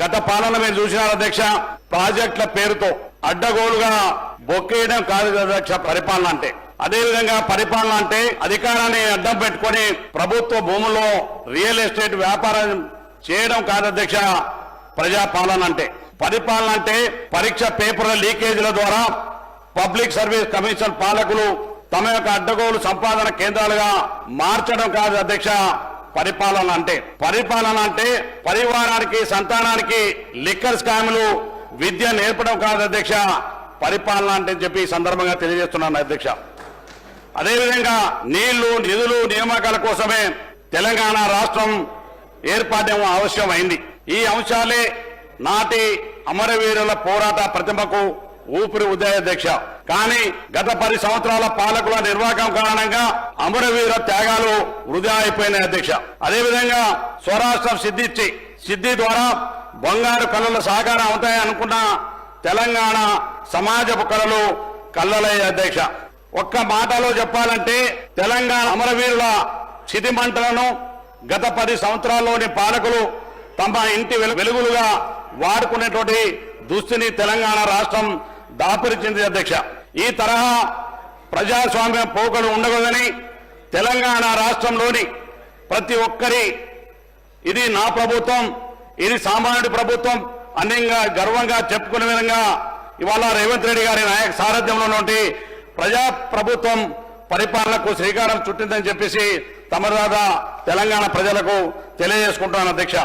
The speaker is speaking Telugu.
గత పాలన మీరు చూసినారు అధ్యక్ష, ప్రాజెక్టుల పేరుతో అడ్డగోలుగా బొక్కేయడం కాదు అధ్యక్ష పరిపాలన అంటే. అదేవిధంగా పరిపాలన అంటే అధికారాన్ని అడ్డం పెట్టుకుని ప్రభుత్వ భూముల్లో రియల్ ఎస్టేట్ వ్యాపారం చేయడం కాదు అధ్యక్ష ప్రజాపాలన అంటే. పరిపాలన అంటే పరీక్ష పేపర్ల లీకేజీల ద్వారా పబ్లిక్ సర్వీస్ కమిషన్ పాలకులు తమ యొక్క అడ్డగోలు సంపాదన కేంద్రాలుగా మార్చడం కాదు అధ్యక్ష పరిపాలన అంటే. పరిపాలన అంటే పరివారానికి సంతానానికి లిక్కర్ స్కాములు విద్య నేర్పడం కాదు అధ్యక్ష పరిపాలన అంటే చెప్పి ఈ సందర్భంగా తెలియజేస్తున్నాను అధ్యక్ష. అదేవిధంగా నీళ్లు నిధులు నియామకాల కోసమే తెలంగాణ రాష్ట్రం ఏర్పాటం అవశ్యమైంది. ఈ అంశాలే నాటి అమరవీరుల పోరాట ప్రతిమకు ఊపిరి ఉదయ అధ్యక్ష. కానీ గత 10 సంవత్సరాల పాలకుల నిర్వాహకం కారణంగా అమరవీర త్యాగాలు వృధా అయిపోయినాయి అధ్యక్ష. అదేవిధంగా స్వరాష్ట్రం సిద్ధి ద్వారా బంగారు కళలు సాకారం అవుతాయి అనుకున్న తెలంగాణ సమాజపు కళలు కళ్ళలయ్యే అధ్యక్ష. ఒక్క మాటలో చెప్పాలంటే తెలంగాణ అమరవీరుల చితి మంటలను గత 10 సంవత్సరాల్లోని పాలకులు తమ ఇంటి వెలుగులుగా వాడుకునేటువంటి దుస్థితిని తెలంగాణ రాష్ట్రం దాపురించింది అధ్యక్ష. ఈ తరహా ప్రజాస్వామ్య పోకలు ఉండకూడదని తెలంగాణ రాష్ట్రంలోని ప్రతి ఒక్కరి ఇది నా ప్రభుత్వం, ఇది సామాన్యుడి ప్రభుత్వం అన్యంగా గర్వంగా చెప్పుకునే విధంగా ఇవాళ రేవంత్ రెడ్డి గారి సారథ్యంలో నుండి ప్రజా ప్రభుత్వం పరిపాలనకు శ్రీకారం చుట్టిందని చెప్పేసి తమ ద్వారా తెలంగాణ ప్రజలకు తెలియజేసుకుంటున్నాను అధ్యక్ష.